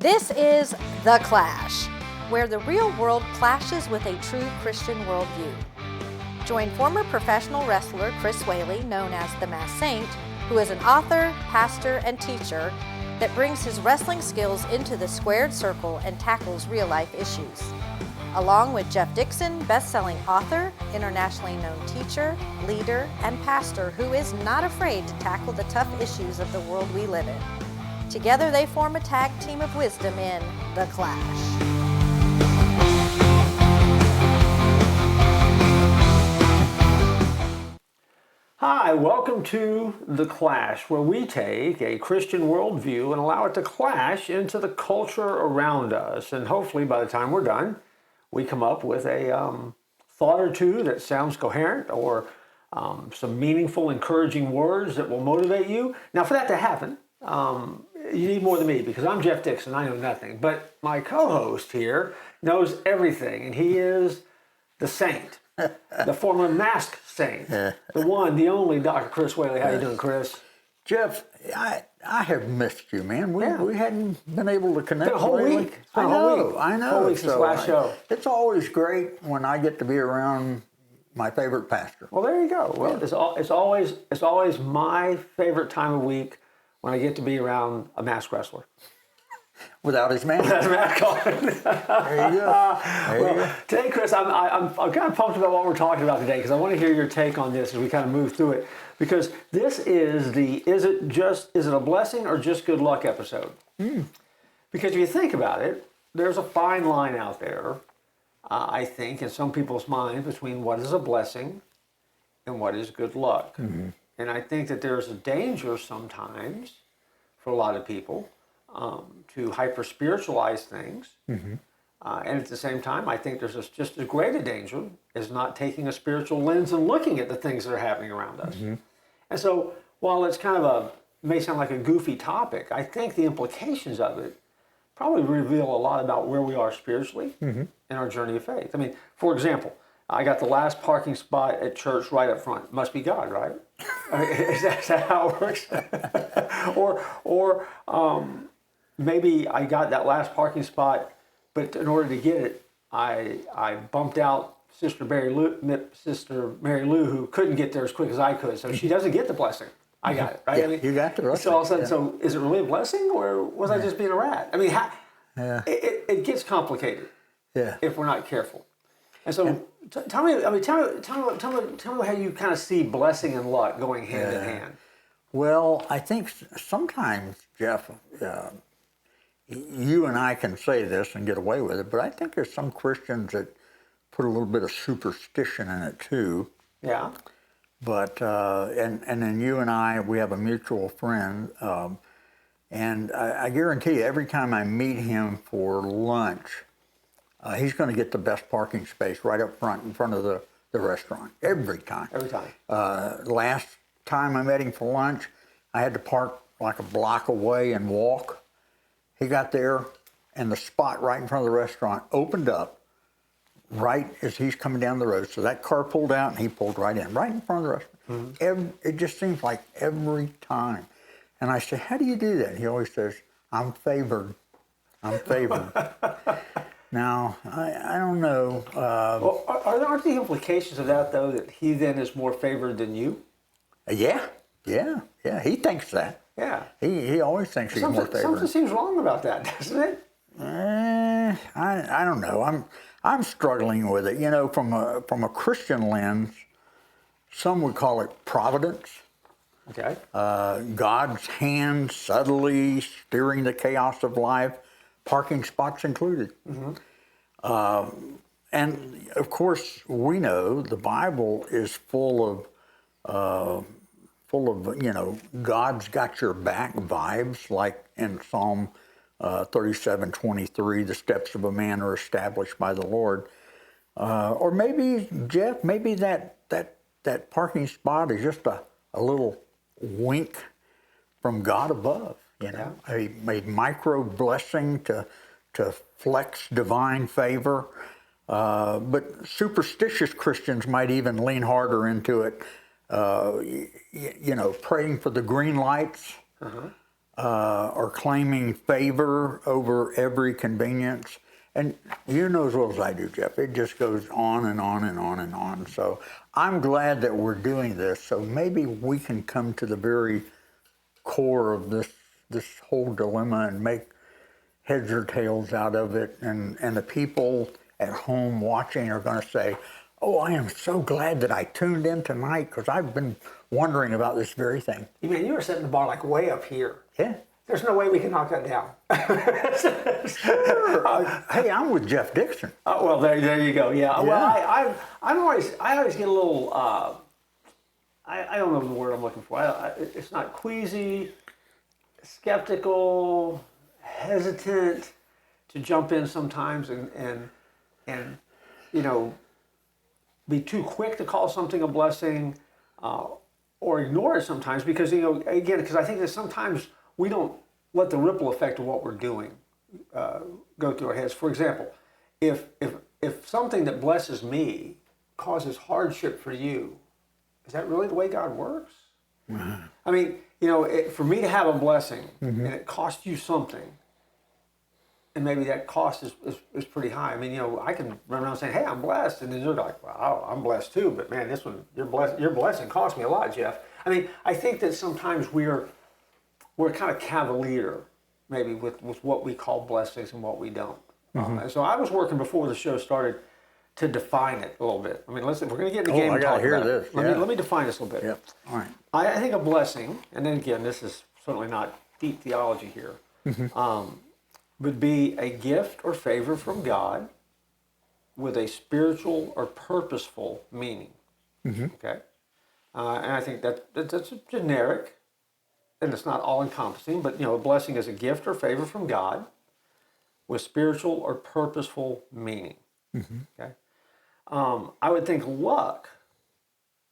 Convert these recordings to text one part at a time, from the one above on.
This is The Clash, where the real world clashes with a true Christian worldview. Join former professional wrestler Chris Whaley, known as the Masked Saint, who is an author, pastor, and teacher that brings his wrestling skills into the squared circle and tackles real-life issues. Along with Jeff Dixon, best-selling author, internationally known teacher, leader, and pastor who is not afraid to tackle the tough issues of the world we live in. Together they form a tag team of wisdom in The Clash. Hi, welcome to The Clash, where we take a Christian worldview and allow it to clash into the culture around us. And hopefully by the time we're done, we come up with a thought or two that sounds coherent or some meaningful, encouraging words that will motivate you. Now, for that to happen, you need more than me, because I'm Jeff Dixon. I know nothing. But my co-host here knows everything, and he is the saint, the former Masked Saint, the one, the only Dr. Chris Whaley. How you doing, Chris? Jeff, I have missed you, man. We hadn't been able to connect. It's been a whole week. It's been a whole week. I know. Whole week since the last show. It's always great when I get to be around my favorite pastor. Well, there you go. Well, it's always my favorite time of week when I get to be around a masked wrestler. Without his mask. Without a mask on. There you go. There you go. Today, Chris, I'm kind of pumped about what we're talking about today, because I want to hear your take on this as we kind of move through it. Because this is is it a blessing or just good luck episode? Because if you think about it, there's a fine line out there, I think, in some people's minds between what is a blessing and what is good luck. Mm-hmm. And I think that there's a danger sometimes for a lot of people to hyper-spiritualize things. Mm-hmm. And at the same time, I think there's just as great a danger as not taking a spiritual lens and looking at the things that are happening around us. Mm-hmm. And so while it's kind of may sound like a goofy topic, I think the implications of it probably reveal a lot about where we are spiritually in our journey of faith. I mean, for example, I got the last parking spot at church right up front. Must be God, right? I mean, is that how it works? or maybe I got that last parking spot, but in order to get it, I bumped out Sister Mary Lou, who couldn't get there as quick as I could, so she doesn't get the blessing. I got it, right? Yeah, I mean, you got the blessing. So all of a sudden, so is it really a blessing, or was I just being a rat? I mean, it gets complicated if we're not careful. And so, tell me how you kind of see blessing and luck going hand in hand. Well, I think sometimes, Jeff, you and I can say this and get away with it, but I think there's some Christians that put a little bit of superstition in it too. Yeah. But and then you and I, we have a mutual friend, and I guarantee you, every time I meet him for lunch, he's going to get the best parking space right up front in front of the restaurant every time. Every time. Last time I met him for lunch, I had to park like a block away and walk. He got there, and the spot right in front of the restaurant opened up right as he's coming down the road. So that car pulled out, and he pulled right in front of the restaurant. Mm-hmm. It just seems like every time. And I say, how do you do that? He always says, I'm favored. I'm favored. Now, I don't know. Well, aren't the implications of that, though, that he then is more favored than you? Yeah. He thinks that. Yeah. He always thinks he's more favored. Something seems wrong about that, doesn't it? I don't know. I'm struggling with it. You know, from a Christian lens, some would call it providence. Okay. God's hand subtly steering the chaos of life, parking spots included. Mm-hmm. And of course, we know the Bible is full of God's got your back vibes, like in Psalm 37:23, the steps of a man are established by the Lord. Or maybe, Jeff, that parking spot is just a little wink from God above, a micro blessing to flex divine favor. But superstitious Christians might even lean harder into it, praying for the green lights. are claiming favor over every convenience. And you know as well as I do, Jeff, it just goes on and on and on and on. So I'm glad that we're doing this. So maybe we can come to the very core of this whole dilemma and make heads or tails out of it. And the people at home watching are going to say, oh, I am so glad that I tuned in tonight because I've been wondering about this very thing. You mean you were setting the bar like way up here? Yeah. There's no way we can knock that down. Hey, I'm with Jeff Dixon. Oh, well, there you go. Yeah. Well, I always get a little. I don't know the word I'm looking for. It's not queasy, skeptical, hesitant to jump in sometimes, and be too quick to call something a blessing, or ignore it sometimes because because I think that sometimes we don't let the ripple effect of what we're doing go through our heads. For example, if something that blesses me causes hardship for you, is that really the way God works? Mm-hmm. I mean, for me to have a blessing and it costs you something, and maybe that cost is pretty high. I mean, I can run around saying, hey, I'm blessed, and then you're like, wow, I'm blessed too, but man, this one, your blessing cost me a lot, Jeff. I mean, I think that sometimes we're kind of cavalier, maybe, with what we call blessings and what we don't. And so I was working before the show started to define it a little bit. I mean, listen, we're going to get in the game and talk about it. Let me define this a little bit. Yep. All right. I think a blessing, and then again, this is certainly not deep theology here, would be a gift or favor from God with a spiritual or purposeful meaning. Okay? And I think that's generic, and it's not all-encompassing, but, a blessing is a gift or favor from God with spiritual or purposeful meaning. Okay? I would think luck,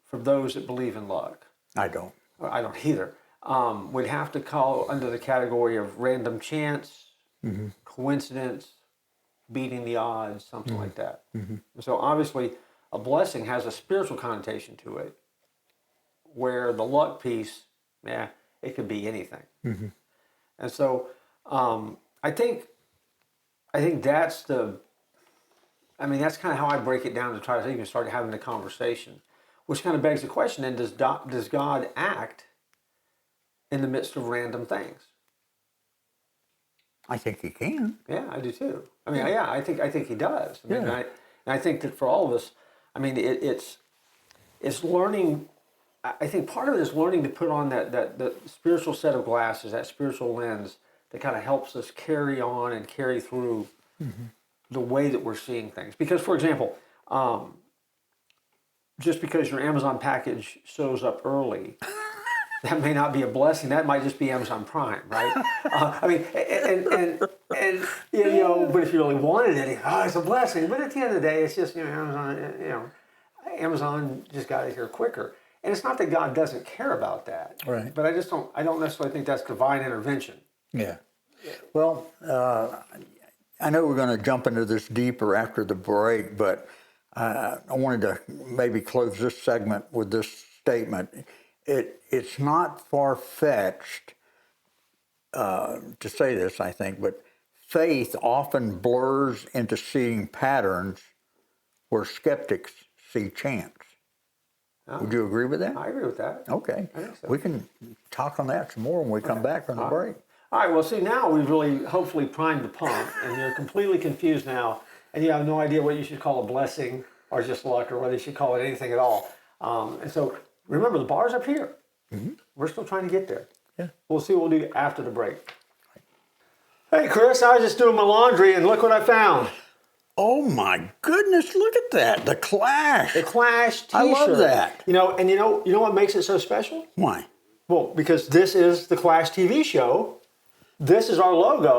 for those that believe in luck. I don't either. Would have to call under the category of random chance, coincidence, beating the odds, something like that. So obviously, a blessing has a spiritual connotation to it, where the luck piece, it could be anything. And so I think that's that's kind of how I break it down to try to even start having the conversation, which kind of begs the question, then, does God act in the midst of random things? I think he can. Yeah, I do too. I mean, I think he does. I think that for all of us, I mean, it's learning. I think part of it is learning to put on that spiritual set of glasses, that spiritual lens that kind of helps us carry on and carry through the way that we're seeing things. Because, for example, just because your Amazon package shows up early, that may not be a blessing. That might just be Amazon Prime, right? I mean, but if you really wanted it, it's a blessing. But at the end of the day, it's just Amazon just got it here quicker. And it's not that God doesn't care about that, right? But I don't necessarily think that's divine intervention. Yeah. Well, I know we're going to jump into this deeper after the break, but I wanted to maybe close this segment with this statement. It's not far-fetched to say this, I think, but faith often blurs into seeing patterns where skeptics see chance. Would you agree with that? I agree with that. Okay. I think so. We can talk on that some more when we come back from the break. All right, well, see, now we've really hopefully primed the pump, and you're completely confused now, and you have no idea what you should call a blessing or just luck, or whether you should call it anything at all. And so, remember, the bar's up here. We're still trying to get there. Yeah. We'll see what we'll do after the break. Hey, Chris, I was just doing my laundry, and look what I found. Oh, my goodness, look at that, the Clash. The Clash t-shirt. I love that. You know what makes it so special? Why? Well, because this is the Clash TV show. This is our logo.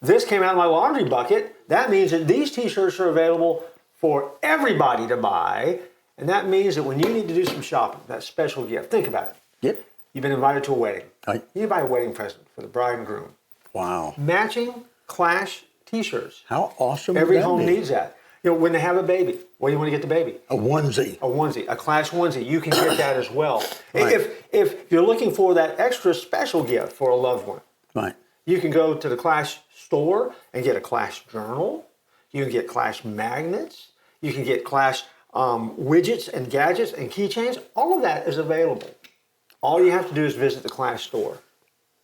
This came out of my laundry bucket. That means that these t-shirts are available for everybody to buy. And that means that when you need to do some shopping, that special gift, think about it. Yep. You've been invited to a wedding. Right. You buy a wedding present for the bride and groom. Wow. Matching Clash t-shirts. How awesome Every would that home be? needs that. When they have a baby, what do you want to get the baby? A onesie. A onesie, a Clash onesie. You can get that as well. Right. If you're looking for that extra special gift for a loved one, Right. You can go to the Clash store and get a Clash journal. You can get Clash magnets. You can get Clash widgets and gadgets and keychains. All of that is available. All you have to do is visit the Clash store.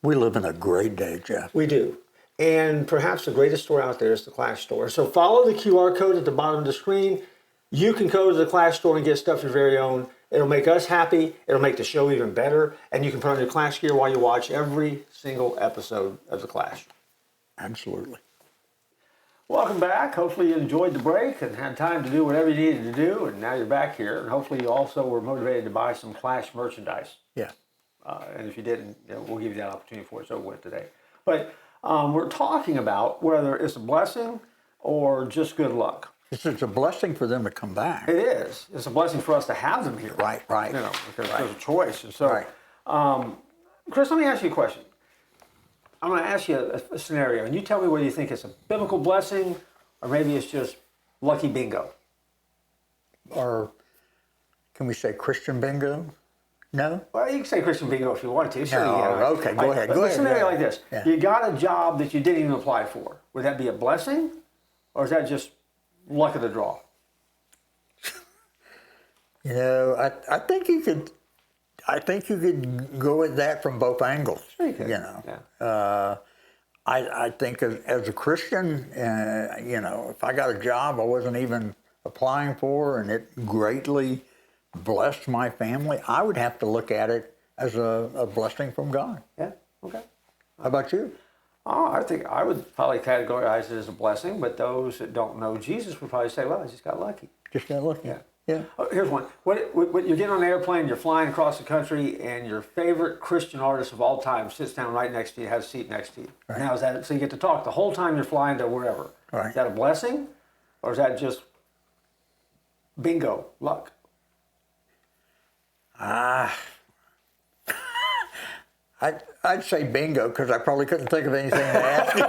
We live in a great day, Jeff. We do. And perhaps the greatest store out there is the Clash store. So follow the QR code at the bottom of the screen. You can go to the Clash store and get stuff your very own. It'll make us happy. It'll make the show even better. And you can put on your Clash gear while you watch every single episode of the Clash. Absolutely. Welcome back. Hopefully you enjoyed the break and had time to do whatever you needed to do, and now you're back here. And hopefully you also were motivated to buy some Clash merchandise. Yeah. And if you didn't, we'll give you that opportunity before it's over with today. But we're talking about whether it's a blessing or just good luck. It's a blessing for them to come back. It is. It's a blessing for us to have them here. Right. Because there's a choice. And so, Right. Chris, let me ask you a question. I'm going to ask you a scenario, and you tell me whether you think it's a biblical blessing or maybe it's just lucky bingo. Or can we say Christian bingo? No? Well, you can say Christian bingo if you want to. Sure, No, you can. okay, go ahead. But a scenario like this. Yeah. You got a job that you didn't even apply for. Would that be a blessing or is that just luck of the draw? You know, I think you could go at that from both angles. Sure you could. You know. Yeah. I think as a Christian, you know, if I got a job I wasn't even applying for and it greatly blessed my family, I would have to look at it as a blessing from God. Yeah. Okay. How about you? Oh, I think I would probably categorize it as a blessing, but those that don't know Jesus would probably say, well, I just got lucky. Just got lucky. Yeah. Yeah. Oh, here's one. What you're getting on an airplane, you're flying across the country, and your favorite Christian artist of all time sits down right next to you, has a seat next to you. Right. Now, is that so you get to talk the whole time you're flying to wherever? Right. Is that a blessing, or is that just bingo, luck? I'd say bingo because I probably couldn't think of anything to ask you.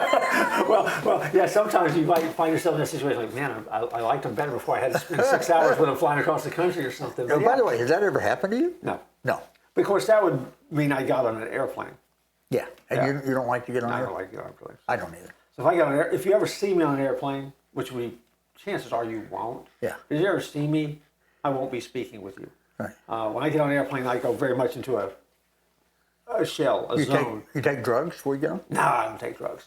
Well, yeah. Sometimes you might find yourself in a situation like, man, I liked them better before I had to spend 6 hours with them flying across the country or something. But Oh, by the way, has that ever happened to you? no. No. Of course, that would mean I got on an airplane. Yeah. And Yeah. You don't like to get on I there? don't like to get on airplanes. I don't either. So if I get on if you ever see me on an airplane, which chances are you won't. Yeah. If you ever see me, I won't be speaking with you. Right. When I get on an airplane, I go very much into a shell, a zone. You take drugs before you get on? No, I don't take drugs.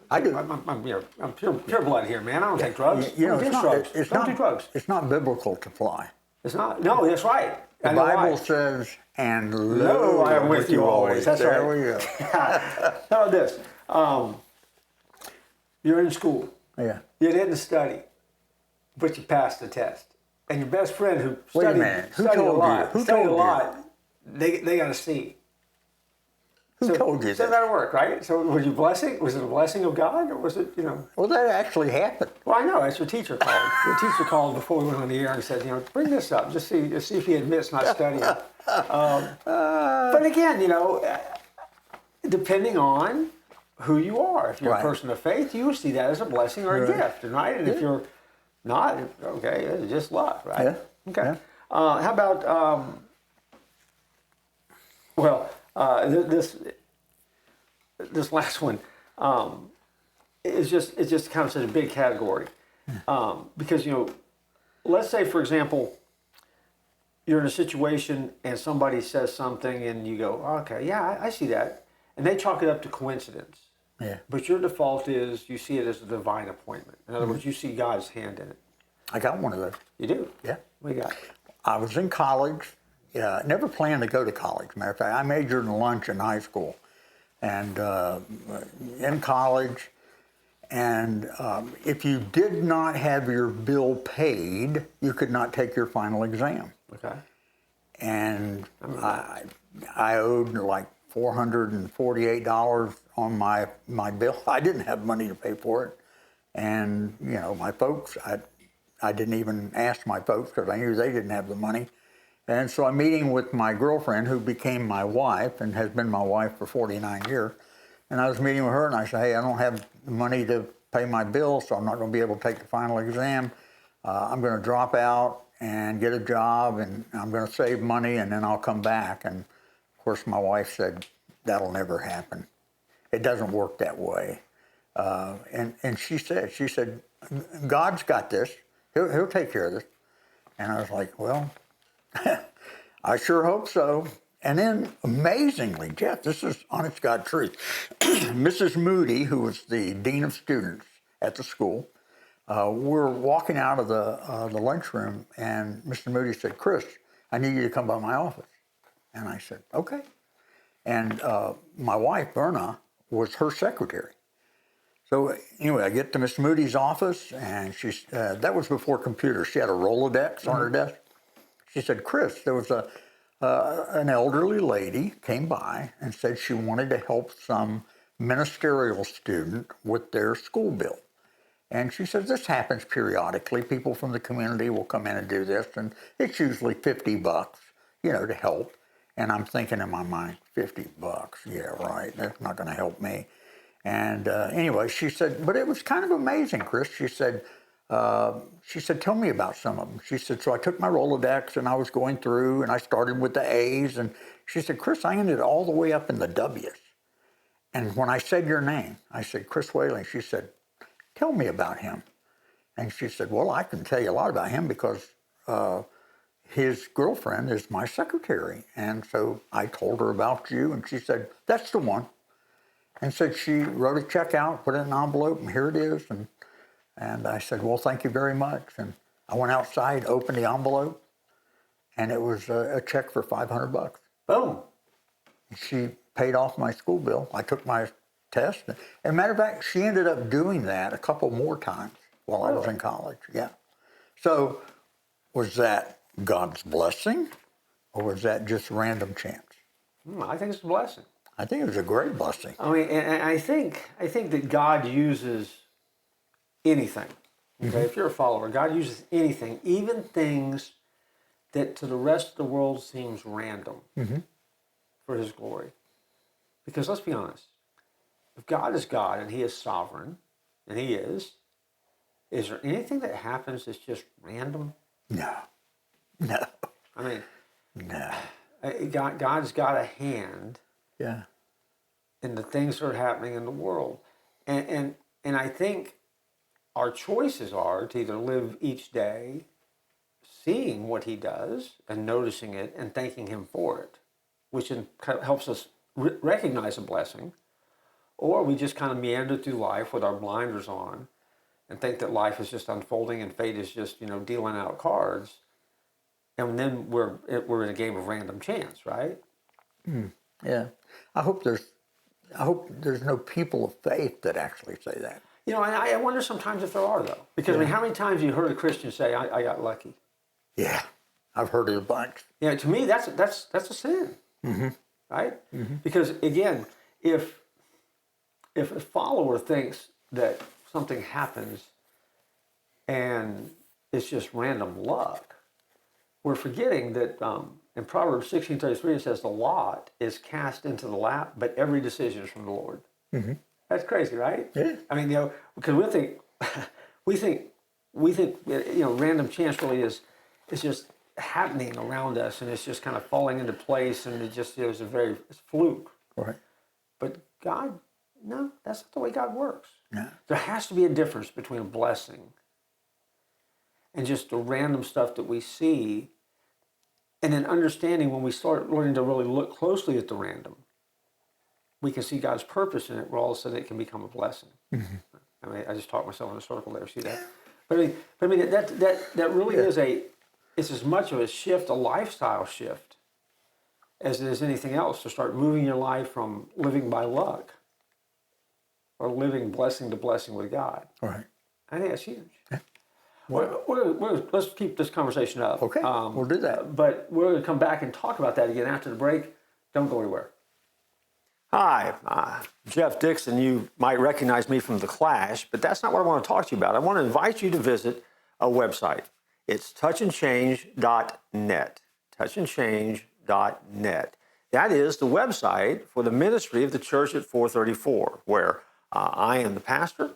I do. I'm pure blood here, man. I don't take drugs. You know, I don't do drugs. Don't do drugs. It's not biblical to fly. It's not. No, that's right. The Bible says, and Lo, I am with you always. That's there right. we go. How about this? You're in school. Yeah. You didn't study, but you passed the test. And your best friend who Wait a studied, minute. Who studied told a you? lot, Who studied told a you? lot, they got a C. Who told you So that? that'll work, right? So was you blessing? Was it a blessing of God, or was it, Well, that actually happened. Well, I know. That's your teacher called. Your teacher called before we went on the air and said, bring this up. Just see if he admits not studying. But again, depending on who you are. If you're Right. a person of faith, you see that as a blessing or a Right. gift, right? And if you're not, okay, it's just luck, right? Yeah. Okay. Yeah. How about, this last one it's just kind of such a big category because let's say for example you're in a situation and somebody says something and you go, okay, yeah, I see that, and they chalk it up to coincidence. Yeah. But your default is you see it as a divine appointment. In other words, you see God's hand in it. I got one of those. You do? Yeah. What do you got? I was in college. Never planned to go to college. Matter of fact, I majored in lunch in high school, and in college. And if you did not have your bill paid, you could not take your final exam. Okay. And I owed like $448 on my bill. I didn't have money to pay for it, and my folks, I didn't even ask my folks because I knew they didn't have the money. And so I'm meeting with my girlfriend, who became my wife and has been my wife for 49 years. And I was meeting with her, and I said, hey, I don't have the money to pay my bill, so I'm not going to be able to take the final exam. I'm going to drop out and get a job, and I'm going to save money, and then I'll come back. And, of course, my wife said, that'll never happen. It doesn't work that way. And she said, God's got this. He'll take care of this. And I was like, well, I sure hope so. And then, amazingly, Jeff, this is honest God truth. Mrs. Moody, who was the dean of students at the school, we're walking out of the lunchroom, and Mr. Moody said, Chris, I need you to come by my office. And I said, okay. And my wife, Berna, was her secretary. So anyway, I get to Miss Moody's office, and she's that was before computers. She had a Rolodex on her desk. She said, Chris, there was an elderly lady came by and said she wanted to help some ministerial student with their school bill. And she says, this happens periodically. People from the community will come in and do this, and it's usually $50, to help. And I'm thinking in my mind, $50, yeah, right, that's not going to help me. And anyway, she said, but it was kind of amazing, Chris. She said, tell me about some of them. She said, so I took my Rolodex and I was going through and I started with the A's. And she said, Chris, I ended all the way up in the W's. And when I said your name, I said, Chris Whaley. She said, tell me about him. And she said, well, I can tell you a lot about him because his girlfriend is my secretary. And so I told her about you. And she said, that's the one. And said she wrote a check out, put it in an envelope, and here it is. And I said, well, thank you very much. And I went outside, opened the envelope, and it was a check for $500. Boom. She paid off my school bill. I took my test. As a matter of fact, she ended up doing that a couple more times while I was in college. Yeah. So was that God's blessing, or was that just random chance? I think it's a blessing. I think it was a great blessing. I mean, and I think that God uses anything. Okay, if you're a follower, God uses anything, even things that to the rest of the world seems random, for His glory. Because let's be honest, if God is God and He is sovereign, and He is there anything that happens that's just random? No. I mean, No. God's got a hand. Yeah. And the things that are happening in the world. And I think our choices are to either live each day seeing what He does and noticing it and thanking Him for it, which helps us recognize a blessing, or we just kind of meander through life with our blinders on and think that life is just unfolding and fate is just, dealing out cards. And then we're in a game of random chance, right? Yeah. I hope there's no people of faith that actually say that. And I wonder sometimes if there are, though. Because, I mean, how many times have you heard a Christian say, I got lucky? Yeah. I've heard it a bunch. To me, that's a sin, right? Because, again, if a follower thinks that something happens and it's just random luck, we're forgetting that in Proverbs 16:33 it says the lot is cast into the lap, but every decision is from the Lord. That's crazy, right? Yeah. I mean, because we think random chance really is just happening around us, and it's just kind of falling into place, and it's fluke. Right. But God, no, that's not the way God works. Yeah. There has to be a difference between a blessing and just the random stuff that we see, and then understanding when we start learning to really look closely at the random, we can see God's purpose in it, where all of a sudden it can become a blessing. I mean, I just talked myself in a circle there. See that? But I mean that really is it's as much of a shift, a lifestyle shift, as it is anything else. To start moving your life from living by luck or living blessing to blessing with God. Right. I think that's huge. Let's keep this conversation up. Okay, we'll do that. But we're going to come back and talk about that again after the break. Don't go anywhere. Hi, Jeff Dixon. You might recognize me from The Clash, but that's not what I want to talk to you about. I want to invite you to visit a website. It's touchandchange.net. Touchandchange.net. That is the website for the ministry of the Church at 434, where I am the pastor.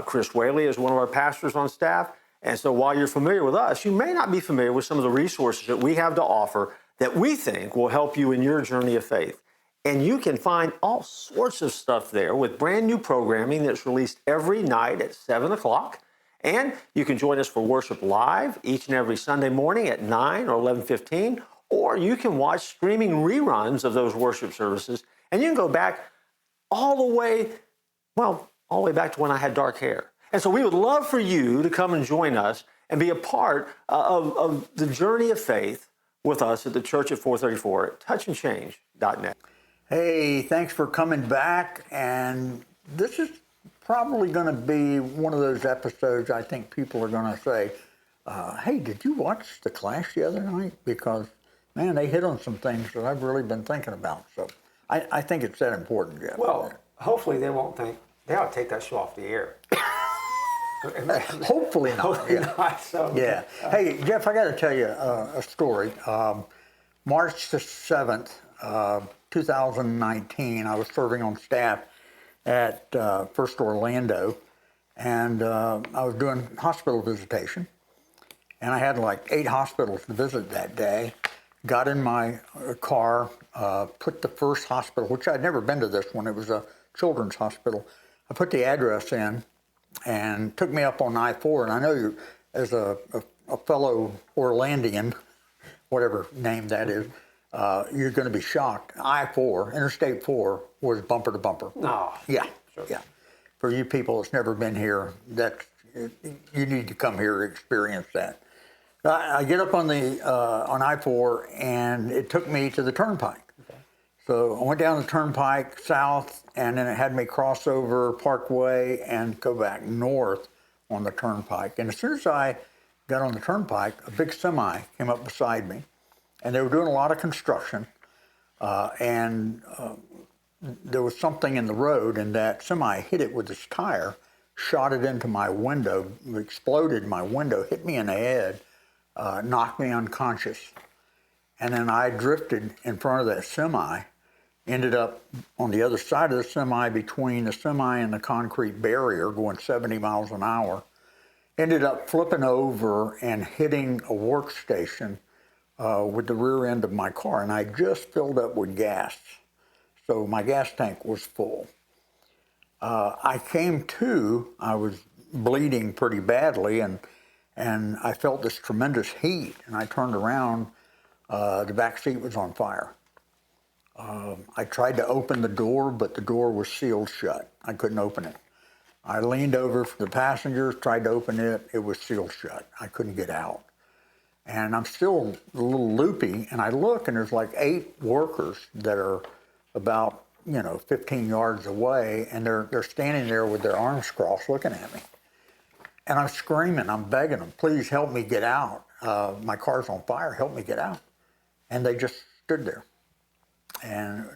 Chris Whaley is one of our pastors on staff. And so while you're familiar with us, you may not be familiar with some of the resources that we have to offer that we think will help you in your journey of faith. And you can find all sorts of stuff there with brand new programming that's released every night at 7 o'clock. And you can join us for worship live each and every Sunday morning at 9 or 11:15. Or you can watch streaming reruns of those worship services. And you can go back all the way back to when I had dark hair. And so we would love for you to come and join us and be a part of the journey of faith with us at the Church at 434 at touchandchange.net. Hey, thanks for coming back. And this is probably going to be one of those episodes I think people are going to say, hey, did you watch The Clash the other night? Because, man, they hit on some things that I've really been thinking about. So I think it's that important, Jeff. Well, hopefully they won't think, they ought to take that show off the air. Hopefully not. Hopefully Yeah. not. So, Yeah. Hey, Jeff, I got to tell you a story. March the 7th, 2019, I was serving on staff at First Orlando, and I was doing hospital visitation, and I had like 8 hospitals to visit that day. Got in my car, put the first hospital, which I'd never been to this one, it was a children's hospital. I put the address in, and took me up on I-4, and I know you, as a fellow Orlandian, whatever name that is, you're going to be shocked. I-4, Interstate 4, was bumper to bumper. No. Yeah, Sure. yeah. For you people that's never been here, you need to come here to experience that. I get up on I-4, and it took me to the Turnpike. Okay. So I went down the Turnpike south, and then it had me cross over Parkway and go back north on the Turnpike. And as soon as I got on the Turnpike, a big semi came up beside me, and they were doing a lot of construction, and there was something in the road, and that semi hit it with its tire, shot it into my window, exploded my window, hit me in the head, knocked me unconscious. And then I drifted in front of that semi, ended up on the other side of the semi, between the semi and the concrete barrier, going 70 miles an hour. Ended up flipping over and hitting a workstation with the rear end of my car. And I just filled up with gas. So my gas tank was full. I came to, I was bleeding pretty badly, and I felt this tremendous heat. And I turned around, the back seat was on fire. I tried to open the door, but the door was sealed shut. I couldn't open it. I leaned over for the passengers, tried to open it. It was sealed shut. I couldn't get out. And I'm still a little loopy, and I look, and there's like 8 workers that are about, 15 yards away, and they're standing there with their arms crossed looking at me. And I'm screaming, I'm begging them, please help me get out. My car's on fire, help me get out. And they just stood there. And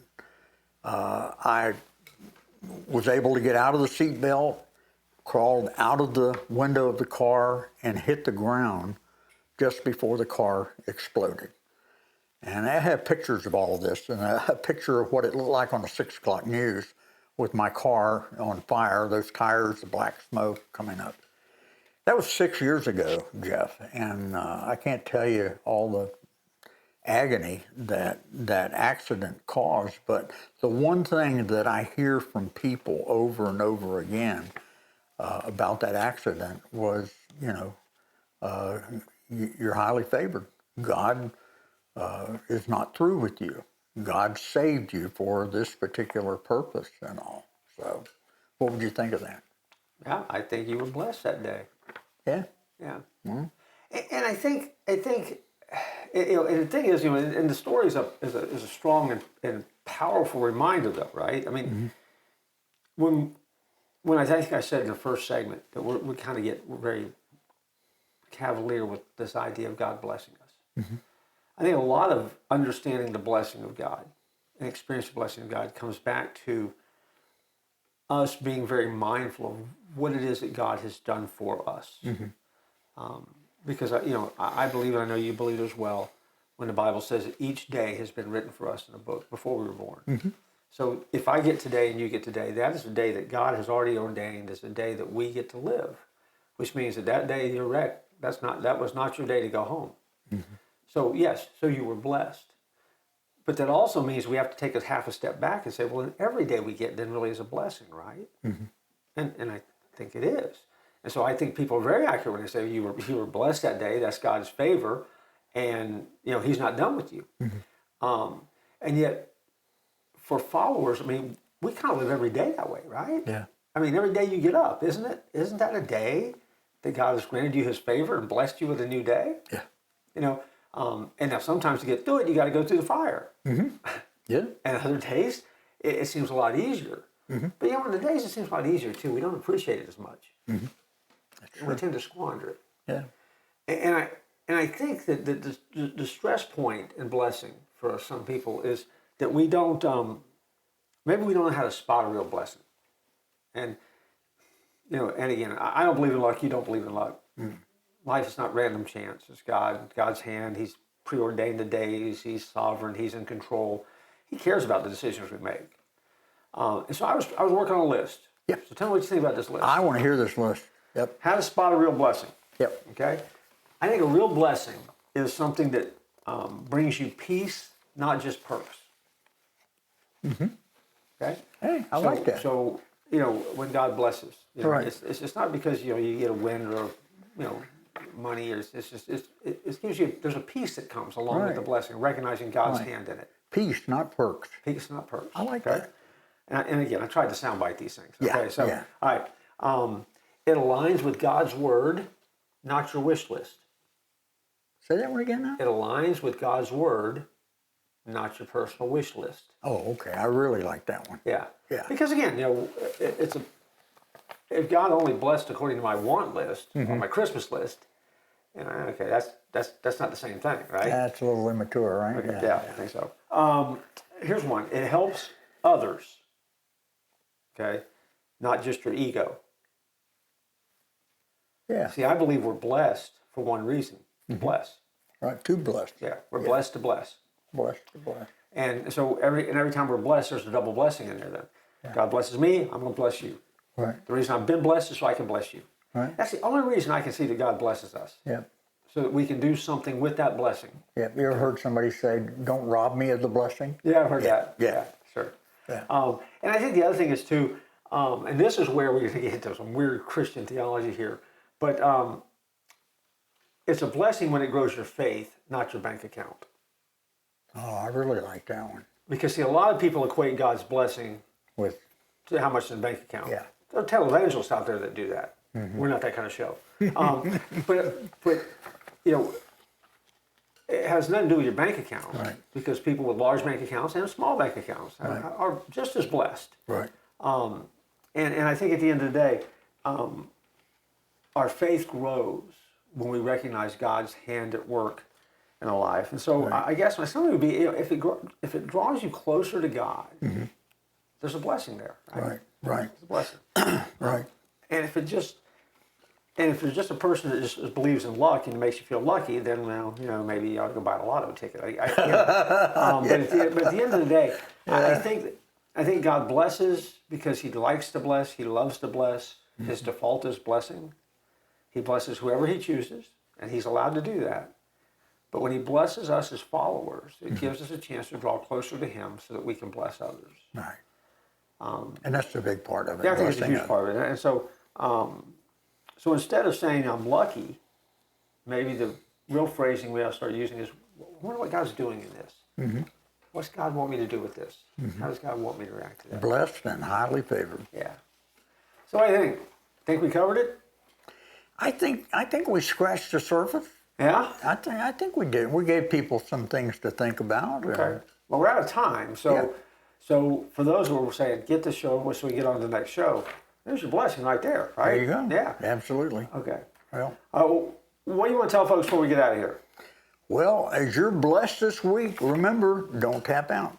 I was able to get out of the seatbelt, crawled out of the window of the car, and hit the ground just before the car exploded. And I have pictures of all of this, and a picture of what it looked like on the 6 o'clock news with my car on fire, those tires, the black smoke coming up. That was 6 years ago, Jeff, and I can't tell you all the agony that accident caused, but the one thing that I hear from people over and over again about that accident was, you're highly favored. God is not through with you. God saved you for this particular purpose and all. So what would you think of that? Yeah, I think you were blessed that day. Yeah. Yeah. Mm-hmm. And I think, and the thing is, and the story is a strong and powerful reminder, though, right? I mean, when I think I said in the first segment that we kind of get very cavalier with this idea of God blessing us. Mm-hmm. I think a lot of understanding the blessing of God and experiencing the blessing of God comes back to us being very mindful of what it is that God has done for us. Mm-hmm. Because I believe, and I know you believe as well, when the Bible says that each day has been written for us in a book before we were born. Mm-hmm. So if I get today and you get today, that is a day that God has already ordained as a day that we get to live, which means that day you're wrecked. That was not your day to go home. Mm-hmm. So yes, so you were blessed. But that also means we have to take a half a step back and say, well, then every day we get then really is a blessing, right? And I think it is. And so I think people are very accurate when they say you were blessed that day. That's God's favor, and He's not done with you. And yet, for followers, I mean, we kind of live every day that way, right? Yeah. I mean, every day you get up, isn't it? Isn't that a day that God has granted you His favor and blessed you with a new day? Yeah. And now sometimes to get through it, you got to go through the fire. Yeah. And other days, it seems a lot easier. But on the days it seems a lot easier too, we don't appreciate it as much. And we tend to squander it. Yeah. And I think that the stress point in blessing for some people is that we don't, maybe we don't know how to spot a real blessing. And, and again, I don't believe in luck, you don't believe in luck. Life is not random chance. It's God's hand. He's preordained the days. He's sovereign. He's in control. He cares about the decisions we make. And so I was working on a list. Yep. So tell me what you think about this list. I want to hear this list. Yep. How to spot a real blessing. Yep. Okay. I think a real blessing is something that brings you peace, not just perks. Okay. Hey, I like that. So when God blesses, Right. it's not because you get a win or money. It's just it gives you, there's a peace that comes along with the blessing, recognizing God's hand in it. Peace, not perks. Peace, not perks. I like that. And again, I tried to soundbite these things. Yeah, Okay, so yeah. all right, it aligns with God's word, not your wish list. Say that one again now? It aligns with God's word, not your personal wish list. Oh, okay. I really like that one. Yeah. Yeah. Because again, if God only blessed according to my want list or my Christmas list, okay, that's not the same thing, right? That's a little immature, right? Okay, yeah, I think so. Here's one. It helps others. Okay, not just your ego. Yeah. See, I believe we're blessed for one reason: to bless. Right. Too blessed. Yeah, we're blessed to bless. Blessed to bless. And so every time we're blessed, there's a double blessing in there. Then God blesses me, I'm going to bless you. Right. The reason I've been blessed is so I can bless you. Right. That's the only reason I can see that God blesses us. Yep. So that we can do something with that blessing. Yep. You ever heard somebody say, "Don't rob me of the blessing"? Yeah, I've heard that. Yeah. Sure. Yeah. And I think the other thing is too, and this is where we're going to get into some weird Christian theology here, but it's a blessing when it grows your faith, not your bank account. Oh, I really like that one. Because see, a lot of people equate God's blessing With to how much is in the bank account. Yeah. There are televangelists out there that do that. We're not that kind of show. But it has nothing to do with your bank account. Right. Because people with large bank accounts and small bank accounts are just as blessed. right. And I think at the end of the day, our faith grows when we recognize God's hand at work in our life. And so I guess my summary would be, if it draws you closer to God, there's a blessing there. Right. Right. There's a blessing. Right. And if you're just a person that just believes in luck and it makes you feel lucky, then maybe you ought to go buy a lotto ticket. But at the end of the day, I think God blesses because He likes to bless. He loves to bless. His default is blessing. He blesses whoever He chooses, and He's allowed to do that. But when He blesses us as followers, it gives us a chance to draw closer to Him so that we can bless others. Right. And that's the big part of it. Yeah, I think it's a blessing huge others. part of it. And so, so instead of saying I'm lucky, maybe the real phrasing we ought to start using is, I wonder what God's doing in this. What's God want me to do with this? How does God want me to react to that? Blessed and highly favored. Yeah. So what do you think? Think we covered it? I think we scratched the surface. Yeah? I think we did. We gave people some things to think about. Okay. Well, we're out of time. So for those who are saying, get the show so we get on to the next show, there's your blessing right there, right? There you go. Yeah. Absolutely. Okay. Well, What do you want to tell folks before we get out of here? well, as you're blessed this week, remember, don't tap out.